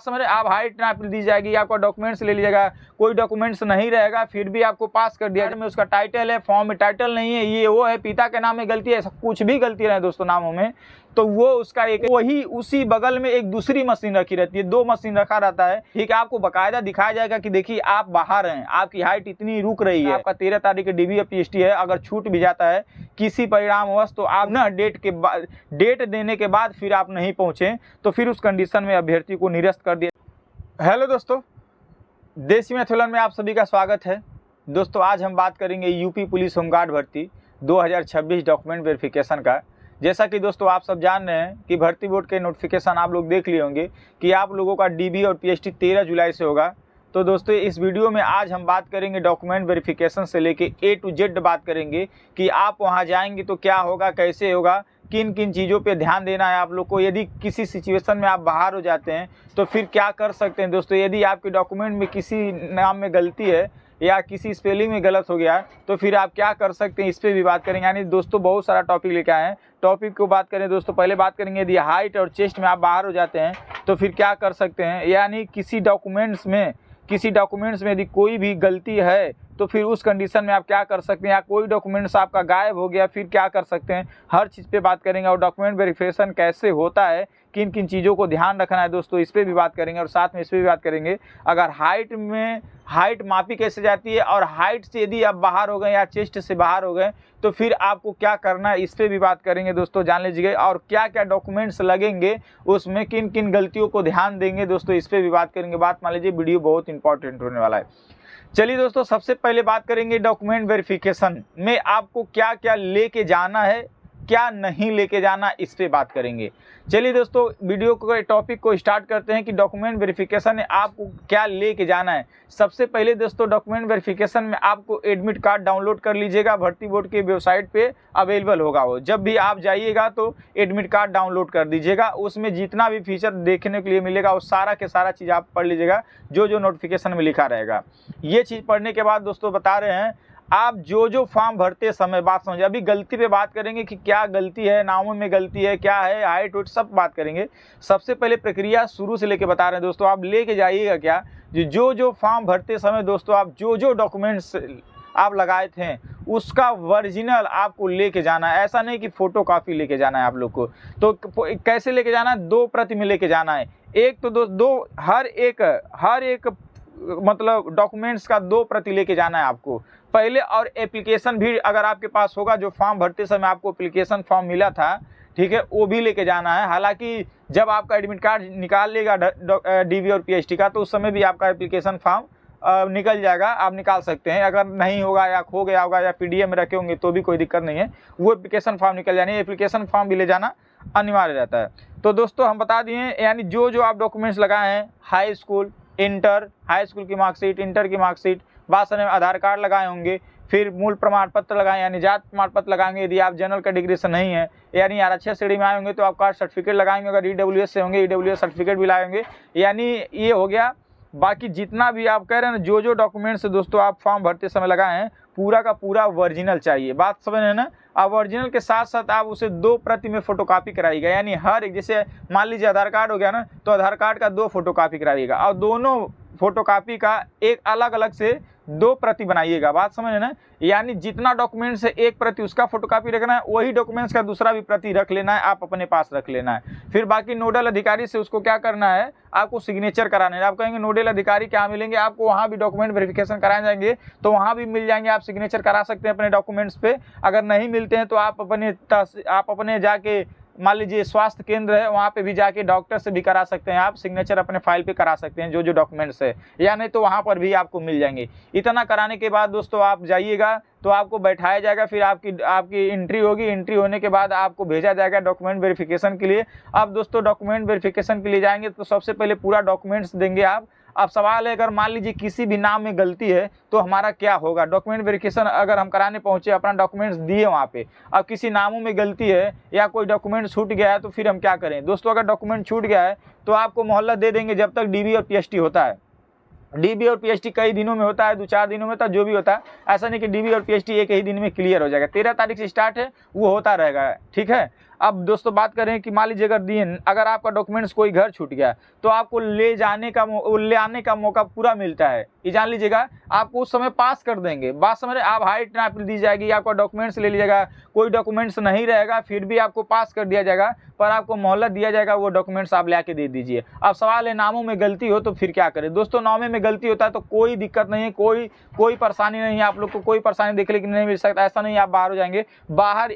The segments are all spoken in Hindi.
समझ रहे, आप हाइट नाप दी जाएगी, आपका डॉक्यूमेंट्स ले लीजिएगा, कोई डॉक्यूमेंट्स नहीं रहेगा फिर भी आपको पास कर दिया में उसका टाइटल है, फॉर्म में टाइटल नहीं है, ये वो है, पिता के नाम में गलती है, कुछ भी गलती रहे दोस्तों नामों में, तो वो उसका एक वही उसी बगल में एक दूसरी मशीन रखी रहती है, 2 मशीन रखा रहता है, ठीक है। आपको बकायदा दिखाया जाएगा कि देखिए आप बाहर हैं, आपकी हाइट इतनी रुक रही है, आपका 13 तारीख DB और PST है, अगर छूट भी जाता है किसी परिणामवश तो आप ना डेट देने के बाद फिर आप नहीं पहुंचे तो फिर उस कंडीशन में अभ्यर्थी को निरस्त कर दिया। हेलो दोस्तों, देसी मैथुलन में आप सभी का स्वागत है। दोस्तों आज हम बात करेंगे यूपी पुलिस होमगार्ड भर्ती 2026 डॉक्यूमेंट वेरिफिकेशन का। जैसा कि दोस्तों आप सब जान रहे हैं कि भर्ती बोर्ड के नोटिफिकेशन आप लोग देख लिए होंगे कि आप लोगों का DB और PST 13 जुलाई से होगा। तो दोस्तों इस वीडियो में आज हम बात करेंगे डॉक्यूमेंट वेरिफिकेशन से लेके A to Z बात करेंगे कि आप वहां जाएंगे तो क्या होगा, कैसे होगा, किन किन चीज़ों पे ध्यान देना है आप लोग को। यदि किसी सिचुएशन में आप बाहर हो जाते हैं तो फिर क्या कर सकते हैं दोस्तों। यदि आपके डॉक्यूमेंट में किसी नाम में गलती है या किसी स्पेलिंग में गलत हो गया तो फिर आप क्या कर सकते हैं, इस पर भी बात करेंगे। यानी दोस्तों बहुत सारा टॉपिक लेके आए हैं। टॉपिक को बात करें दोस्तों, पहले बात करेंगे यदि हाइट और चेस्ट में आप बाहर हो जाते हैं तो फिर क्या कर सकते हैं। यानी किसी डॉक्यूमेंट्स में यदि कोई भी गलती है तो फिर उस कंडीशन में आप क्या कर सकते हैं, या कोई डॉक्यूमेंट्स आपका गायब हो गया फिर क्या कर सकते हैं, हर चीज़ पे बात करेंगे। और डॉक्यूमेंट वेरिफिकेशन कैसे होता है, किन किन चीज़ों को ध्यान रखना है दोस्तों, इस पर भी बात करेंगे। और साथ में इस पर भी बात करेंगे अगर हाइट मापी कैसे जाती है, और हाइट से यदि आप बाहर हो गए या चेस्ट से बाहर हो गए तो फिर आपको क्या करना है, इस पर भी बात करेंगे दोस्तों, जान लीजिएगा। और क्या क्या डॉक्यूमेंट्स लगेंगे, उसमें किन किन गलतियों को ध्यान देंगे दोस्तों, इस पर भी बात करेंगे। बात मान लीजिए वीडियो बहुत इंपॉर्टेंट होने वाला है। चलिए दोस्तों सबसे पहले बात करेंगे डॉक्यूमेंट वेरिफिकेशन में आपको क्या क्या लेके जाना है, क्या नहीं लेके जाना, इस पे बात करेंगे। चलिए दोस्तों वीडियो को टॉपिक को स्टार्ट करते हैं कि डॉक्यूमेंट वेरिफिकेशन में आपको क्या लेके जाना है। सबसे पहले दोस्तों डॉक्यूमेंट वेरिफिकेशन में आपको एडमिट कार्ड डाउनलोड कर लीजिएगा, भर्ती बोर्ड के वेबसाइट पे अवेलेबल होगा वो। जब भी आप जाइएगा तो एडमिट कार्ड डाउनलोड कर दीजिएगा, उसमें जितना भी फीचर देखने के लिए मिलेगा वो सारा के सारा चीज़ आप पढ़ लीजिएगा जो जो नोटिफिकेशन में लिखा रहेगा। ये चीज़ पढ़ने के बाद दोस्तों बता रहे हैं आप जो फॉर्म भरते समय, बात समझिए, अभी गलती पे बात करेंगे कि क्या गलती है, नामों में गलती है, क्या है, हाइट वेट सब बात करेंगे। सबसे पहले प्रक्रिया शुरू से लेके बता रहे हैं दोस्तों, आप लेके जाइएगा क्या, जो फॉर्म भरते समय दोस्तों आप जो डॉक्यूमेंट्स आप लगाए थे उसका ओरिजिनल आपको लेके जाना है। ऐसा नहीं कि फोटो कॉपी लेके जाना है आप लोग को। तो कैसे लेके जाना है, 2 प्रति में लेके जाना है। एक तो दो हर एक मतलब डॉक्यूमेंट्स का 2 प्रति लेके जाना है आपको पहले। और एप्लीकेशन भी अगर आपके पास होगा, जो फॉर्म भरते समय आपको एप्लीकेशन फॉर्म मिला था, ठीक है, वो भी लेके जाना है। हालांकि जब आपका एडमिट कार्ड निकाल लेगा DB और PST का तो उस समय भी आपका एप्लीकेशन फॉर्म निकल जाएगा, आप निकाल सकते हैं। अगर नहीं होगा या खो गया होगा या PDF में रखे होंगे तो भी कोई दिक्कत नहीं है, वो एप्लीकेशन फॉर्म निकल जाने, एप्लीकेशन फॉर्म भी ले जाना अनिवार्य रहता है। तो दोस्तों हम बता दिए, यानी जो आप डॉक्यूमेंट्स लगाए हैं, high school, inter, high school की मार्कशीट, इंटर की मार्कशीट, बाद में आधार कार्ड लगाए होंगे, फिर मूल प्रमाण पत्र लगाए यानी जात प्रमाण पत्र लगाएंगे यदि आप जनरल कैटेगरी से नहीं है, यानी आरक्षित श्रेणी में आए होंगे तो आप कास्ट सर्टिफिकेट लगाएंगे, अगर EWS से होंगे EWS सर्टिफिकेट भी लाएंगे। यानी ये हो गया। बाकी जितना भी आप कह रहे हैं जो डॉक्यूमेंट्स दोस्तों आप फॉर्म भरते समय लगाए हैं पूरा का पूरा ओरिजिनल चाहिए, बात समझ रहे हैं ना। अब ओरिजिनल के साथ साथ आप उसे 2 प्रति में फोटोकॉपी कराइएगा, यानी हर एक, जैसे मान लीजिए आधार कार्ड हो गया ना, तो आधार कार्ड का 2 फोटोकॉपी कराइएगा और दोनों फोटोकॉपी का एक अलग अलग से 2 प्रति बनाइएगा, बात समझ रहे ना। यानी जितना डॉक्यूमेंट्स है 1 प्रति उसका फोटोकॉपी रखना है, वही डॉक्यूमेंट्स का दूसरा भी प्रति रख लेना है, आप अपने पास रख लेना है। फिर बाकी नोडल अधिकारी से उसको क्या करना है, आपको सिग्नेचर कराना है। आप कहेंगे नोडल अधिकारी क्या मिलेंगे, आपको वहाँ भी डॉक्यूमेंट वेरिफिकेशन कराए जाएंगे तो वहाँ भी मिल जाएंगे, आप सिग्नेचर करा सकते हैं अपने डॉक्यूमेंट्स पे। अगर नहीं मिलते हैं तो आप अपने जाके मान लीजिए स्वास्थ्य केंद्र है वहाँ पे भी जाके डॉक्टर से भी करा सकते हैं, आप सिग्नेचर अपने फाइल पे करा सकते हैं जो डॉक्यूमेंट्स है, या नहीं तो वहाँ पर भी आपको मिल जाएंगे। इतना कराने के बाद दोस्तों आप जाइएगा तो आपको बैठाया जाएगा, फिर आपकी एंट्री होगी। एंट्री होने के बाद आपको भेजा जाएगा डॉक्यूमेंट वेरिफिकेशन के लिए। अब दोस्तों डॉक्यूमेंट वेरिफिकेशन के लिए जाएंगे तो सबसे पहले पूरा डॉक्यूमेंट्स देंगे आप। अब सवाल है अगर मान लीजिए किसी भी नाम में गलती है तो हमारा क्या होगा। डॉक्यूमेंट वेरिफिकेशन अगर हम कराने पहुंचे, अपना डॉक्यूमेंट्स दिए वहाँ पे, अब किसी नामों में गलती है या कोई डॉक्यूमेंट छूट गया है तो फिर हम क्या करें दोस्तों। अगर डॉक्यूमेंट छूट गया है तो आपको मोहल्ला दे देंगे जब तक DB और PST होता है। DB और PST कई दिनों में होता है, 2-4 दिनों में होता है, जो भी होता है। ऐसा नहीं कि DB और PST एक ही दिन में क्लियर हो जाएगा। 13 तारीख से स्टार्ट है, वो होता रहेगा, ठीक है। अब दोस्तों बात करें कि मान लीजिए अगर आपका डॉक्यूमेंट्स कोई घर छूट गया तो आपको ले आने का मौका पूरा मिलता है। ये जान लीजिएगा, आपको उस समय पास कर देंगे। बात समझ रहे, आप हाइट नाप दी जाएगी, आपका डॉक्यूमेंट्स ले लीजिएगा, कोई डॉक्यूमेंट्स नहीं रहेगा फिर भी आपको पास कर दिया जाएगा, पर आपको मोहलत दिया जाएगा, वो डॉक्यूमेंट्स आप ला के दे दीजिए। अब सवाल है नामों में गलती हो तो फिर क्या करें। दोस्तों नामों में गलती होता है तो कोई दिक्कत नहीं है, कोई परेशानी नहीं है, आप लोग को कोई परेशानी देखने के लिए नहीं मिल सकता। ऐसा नहीं आप बाहर हो जाएंगे। बाहर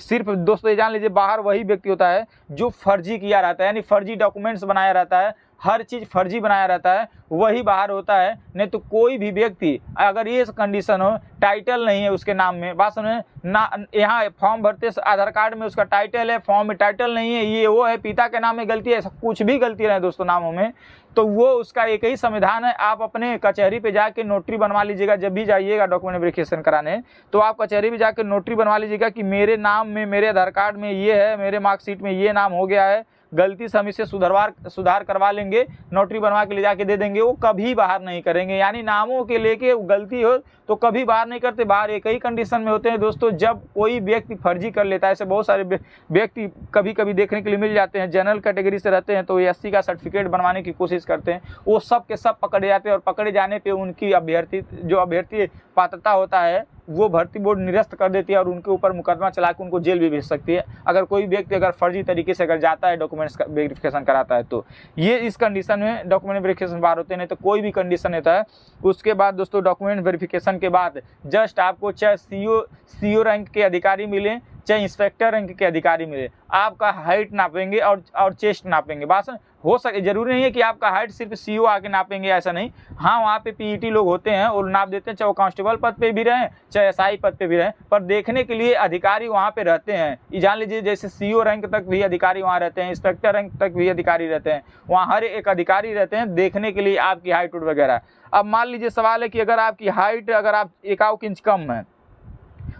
सिर्फ दोस्तों ये जान लीजिए, बाहर वही व्यक्ति होता है जो फर्जी किया रहता है, यानी फर्जी डॉक्यूमेंट्स बनाया रहता है, हर चीज़ फर्जी बनाया रहता है, वही बाहर होता है। नहीं तो कोई भी व्यक्ति अगर ये कंडीशन हो, टाइटल नहीं है उसके नाम में, बात समझे ना, यहाँ फॉर्म भरते आधार कार्ड में उसका टाइटल है, फॉर्म में टाइटल नहीं है, ये वो है, पिता के नाम में गलती है, कुछ भी गलती रहे दोस्तों नामों में, तो वो उसका एक ही समाधान है, आप अपने कचहरी पे जाके नोटरी बनवा लीजिएगा। जब भी जाइएगा डॉक्यूमेंट वेरिफिकेशन कराने तो आप कचहरी पे जाके नोटरी बनवा लीजिएगा कि मेरे नाम में, मेरे आधार कार्ड में ये है, मेरे मार्कशीट में ये नाम हो गया है, गलती से हम इसे सुधार करवा लेंगे, नोटरी बनवा के ले जाके दे देंगे। वो कभी बाहर नहीं करेंगे, यानी नामों के लेके गलती हो तो कभी बाहर नहीं करते। बाहर एक ही कंडीशन में होते हैं दोस्तों, जब कोई व्यक्ति फर्जी कर लेता है। ऐसे बहुत सारे व्यक्ति कभी कभी देखने के लिए मिल जाते हैं, जनरल कैटेगरी से रहते हैं तो एससी का सर्टिफिकेट बनवाने की कोशिश करते हैं, वो सब के सब पकड़े जाते हैं, और पकड़े जाने पर उनकी अभ्यर्थी पात्रता होता है वो भर्ती बोर्ड निरस्त कर देती है और उनके ऊपर मुकदमा चला के उनको जेल भी भेज सकती है, अगर कोई व्यक्ति अगर फर्जी तरीके से अगर जाता है डॉक्यूमेंट्स का वेरिफिकेशन कराता है तो। ये इस कंडीशन में डॉक्यूमेंट वेरिफिकेशन बाहर होते हैं। नहीं तो कोई भी कंडीशन होता है उसके बाद दोस्तों डॉक्यूमेंट वेरिफिकेशन के बाद जस्ट आपको चाहे सीओ रैंक के अधिकारी मिले, चाहे इंस्पेक्टर रैंक के अधिकारी मिले, आपका हाइट नापेंगे और चेस्ट नापेंगे। बात हो सके, जरूरी नहीं है कि आपका हाइट सिर्फ सीओ आके नापेंगे, ऐसा नहीं। हाँ, वहाँ पे पीईटी लोग होते हैं और नाप देते हैं, चाहे वो कांस्टेबल पद पे भी रहें चाहे एसआई पद पे भी रहें, पर देखने के लिए अधिकारी वहाँ पे रहते हैं। ये जान लीजिए, जैसे सीओ रैंक तक भी अधिकारी वहाँ रहते हैं, इंस्पेक्टर रैंक तक भी अधिकारी रहते हैं, वहाँ हर एक अधिकारी रहते हैं देखने के लिए आपकी हाइट वगैरह। अब मान लीजिए सवाल है कि अगर आपकी हाइट अगर आप 1 इंच कम है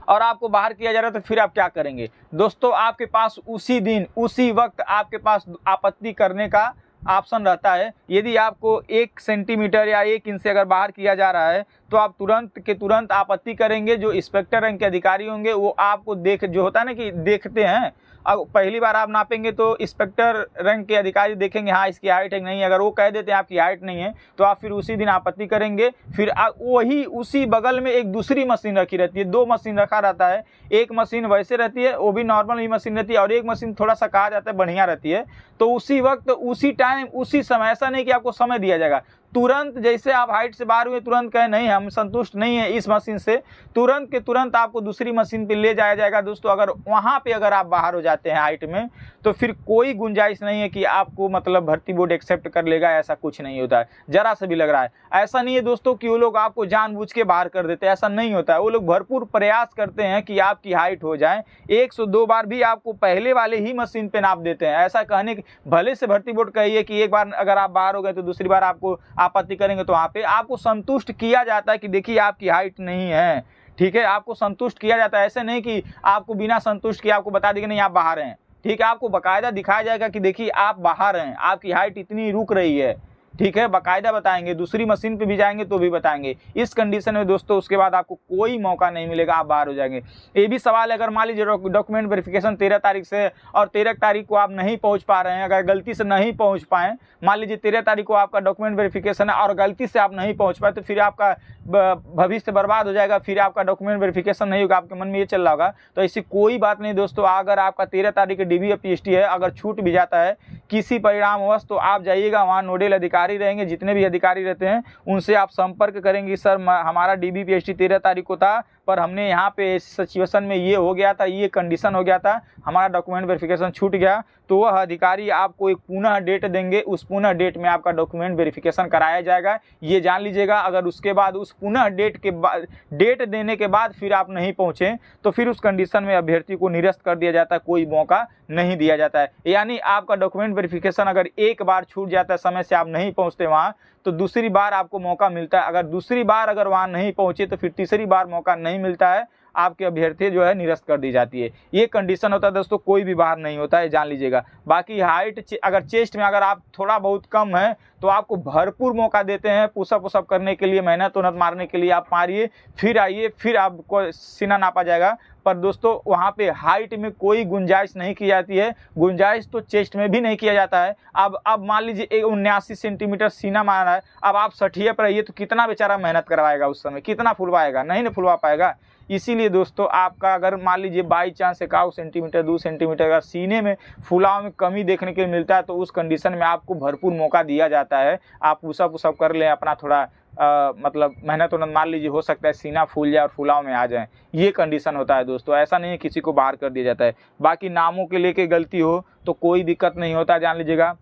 और आपको बाहर किया जा रहा है तो फिर आप क्या करेंगे। दोस्तों आपके पास उसी दिन उसी वक्त आपके पास आपत्ति करने का ऑप्शन रहता है। यदि आपको 1 सेंटीमीटर या 1 इंच से अगर बाहर किया जा रहा है तो आप तुरंत के तुरंत आपत्ति करेंगे। जो इंस्पेक्टर रैंक के अधिकारी होंगे वो आपको जो होता है ना कि देखते हैं, अब पहली बार आप नापेंगे तो इंस्पेक्टर रैंक के अधिकारी देखेंगे हाँ इसकी हाइट है नहीं, अगर वो कह देते हैं आपकी हाइट नहीं है तो आप फिर उसी दिन आपत्ति करेंगे। फिर वही उसी बगल में एक दूसरी मशीन रखी रहती है, 2 मशीन रखा रहता है, एक मशीन वैसे रहती है वो भी नॉर्मल ही मशीन रहती है और एक मशीन थोड़ा सा कहा जाता है बढ़िया रहती है। तो उसी वक्त उसी टाइम उसी समय, ऐसा नहीं कि आपको समय दिया जाएगा, तुरंत जैसे आप हाइट से बाहर हुए तुरंत कहें नहीं हम संतुष्ट नहीं है इस मशीन से, तुरंत के तुरंत आपको दूसरी मशीन पे ले जाया जाएगा। दोस्तों अगर वहाँ पे अगर आप बाहर हो जाते हैं हाइट में तो फिर कोई गुंजाइश नहीं है कि आपको मतलब भर्ती बोर्ड एक्सेप्ट कर लेगा, ऐसा कुछ नहीं होता है, जरा सा भी लग रहा है। ऐसा नहीं है दोस्तों कि वो लोग आपको जानबूझ के बाहर कर देते हैं, ऐसा नहीं होता है। वो लोग भरपूर प्रयास करते हैं कि आपकी हाइट हो जाए, 102 बार भी आपको पहले वाले ही मशीन पे नाप देते हैं। ऐसा कहने की भले से भर्ती बोर्ड कहिए कि एक बार अगर आप बाहर हो गए तो दूसरी बार आपको आपत्ति करेंगे तो वहाँ पे आपको संतुष्ट किया जाता है कि देखिए आपकी हाइट नहीं है, ठीक है, आपको संतुष्ट किया जाता है। ऐसे नहीं कि आपको बिना संतुष्ट किए आपको बता देंगे नहीं आप बाहर हैं, ठीक है, आपको बाकायदा दिखाया जाएगा कि देखिए आप बाहर हैं, आपकी हाइट इतनी रुक रही है, ठीक है, बाकायदा बताएंगे, दूसरी मशीन पे भी जाएंगे तो भी बताएंगे। इस कंडीशन में दोस्तों उसके बाद आपको कोई मौका नहीं मिलेगा, आप बाहर हो जाएंगे। ये भी सवाल है, अगर मान लीजिए डॉक्यूमेंट वेरिफिकेशन 13 तारीख से और 13 तारीख को आप नहीं पहुंच पा रहे हैं, अगर गलती से नहीं पहुंच पाए, मान लीजिए 13 तारीख को आपका डॉक्यूमेंट वेरिफिकेशन है और गलती से आप नहीं पहुंच पाए तो फिर आपका भविष्य बर्बाद हो जाएगा, फिर आपका डॉक्यूमेंट वेरिफिकेशन नहीं होगा, आपके मन में ये चल रहा होगा। तो ऐसी कोई बात नहीं दोस्तों, अगर आपका 13 तारीख के डीबी या पीएचडी है, अगर छूट भी जाता है किसी परिणामवश तो आप जाइएगा, वहाँ नोडल अधिकारी रहेंगे, जितने भी अधिकारी रहते हैं उनसे आप संपर्क करेंगे, सर हमारा डीबी पीएचडी 13 तारीख को था पर हमने यहाँ पे इस सिचुएशन में ये हो गया था, ये कंडीशन हो गया था, हमारा डॉक्यूमेंट वेरिफिकेशन छूट गया, तो वह अधिकारी आपको एक पुनः डेट देंगे, उस पुनः डेट में आपका डॉक्यूमेंट वेरिफिकेशन कराया जाएगा, ये जान लीजिएगा। अगर उसके बाद उस पुनः डेट देने के बाद फिर आप नहीं पहुँचे तो फिर उस कंडीशन में अभ्यर्थी को निरस्त कर दिया जाता है, कोई मौका नहीं दिया जाता है। यानी आपका डॉक्यूमेंट वेरिफिकेशन अगर एक बार छूट जाता है, समय से आप नहीं पहुँचते वहाँ, तो दूसरी बार आपको मौका मिलता है। अगर दूसरी बार अगर वहाँ नहीं पहुँचे तो फिर तीसरी बार मौका नहीं मिलता है। आपके अभ्यर्थी जो है निरस्त कर दी जाती है। ये कंडीशन होता है दोस्तों, कोई भी बाहर नहीं होता है, जान लीजिएगा। बाकी हाइट अगर चेस्ट में अगर आप थोड़ा बहुत कम है तो आपको भरपूर मौका देते हैं पुशअप उसअप करने के लिए, मेहनत उन्नत मारने के लिए। आप मारिए, फिर आइए, फिर आपको सीना नापा जाएगा। पर दोस्तों वहाँ पे हाइट में कोई गुंजाइश नहीं की जाती है, गुंजाइश तो चेस्ट में भी नहीं किया जाता है। अब मान लीजिए 79 सेंटीमीटर सीना मारा है, अब आप 60 पर आइए तो कितना बेचारा मेहनत करवाएगा उस समय, कितना फुलवाएगा, नहीं ना फुलवा पाएगा। इसीलिए दोस्तों आपका अगर मान लीजिए बाई चांस 1 सेंटीमीटर 2 सेंटीमीटर अगर सीने में फुलाव में कमी देखने के लिए मिलता है तो उस कंडीशन में आपको भरपूर मौका दिया जाता है। आप पुशअप उसअप कर लें, अपना थोड़ा मतलब मेहनत उन्नत मान लीजिए, हो सकता है सीना फूल जाए और फुलाव में आ जाए, ये कंडीशन होता है दोस्तों। ऐसा नहीं है किसी को बाहर कर दिया जाता है। बाकी नामों के लेके गलती हो तो कोई दिक्कत नहीं होता, जान लीजिएगा।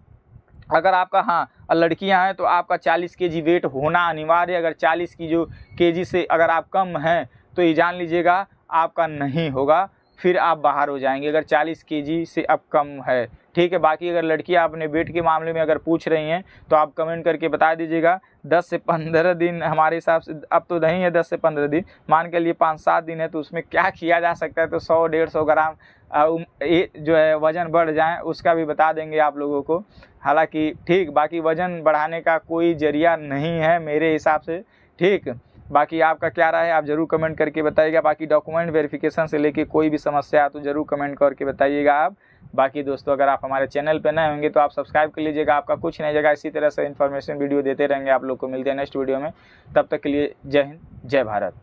अगर आपका हाँ लड़कियां हैं तो आपका 40 केजी वेट होना अनिवार्य है। अगर 40 की जो केजी से अगर आप कम हैं तो ये जान लीजिएगा आपका नहीं होगा, फिर आप बाहर हो जाएंगे अगर 40 केजी से अब कम है, ठीक है। बाकी अगर लड़कियां अपने वेट के मामले में अगर पूछ रही हैं तो आप कमेंट करके बता दीजिएगा। 10 से 15 दिन हमारे हिसाब से अब तो नहीं है, 10 से 15 दिन मान के लिए 5-7 दिन है, तो उसमें क्या किया जा सकता है। तो 100-150 ग्राम जो है वज़न बढ़ जाए उसका भी बता देंगे आप लोगों को। हालांकि ठीक, बाकी वज़न बढ़ाने का कोई जरिया नहीं है मेरे हिसाब से, ठीक। बाकी आपका क्या राय है आप ज़रूर कमेंट करके बताइएगा। बाकी डॉक्यूमेंट वेरिफिकेशन से लेके कोई भी समस्या तो ज़रूर कमेंट करके बताइएगा आप। बाकी दोस्तों अगर आप हमारे चैनल पे नए होंगे तो आप सब्सक्राइब कर लीजिएगा, आपका कुछ नहीं जाएगा। इसी तरह से इन्फॉर्मेशन वीडियो देते रहेंगे आप लोग को। मिलते हैं नेक्स्ट वीडियो में, तब तक के लिए जय हिंद, जय भारत।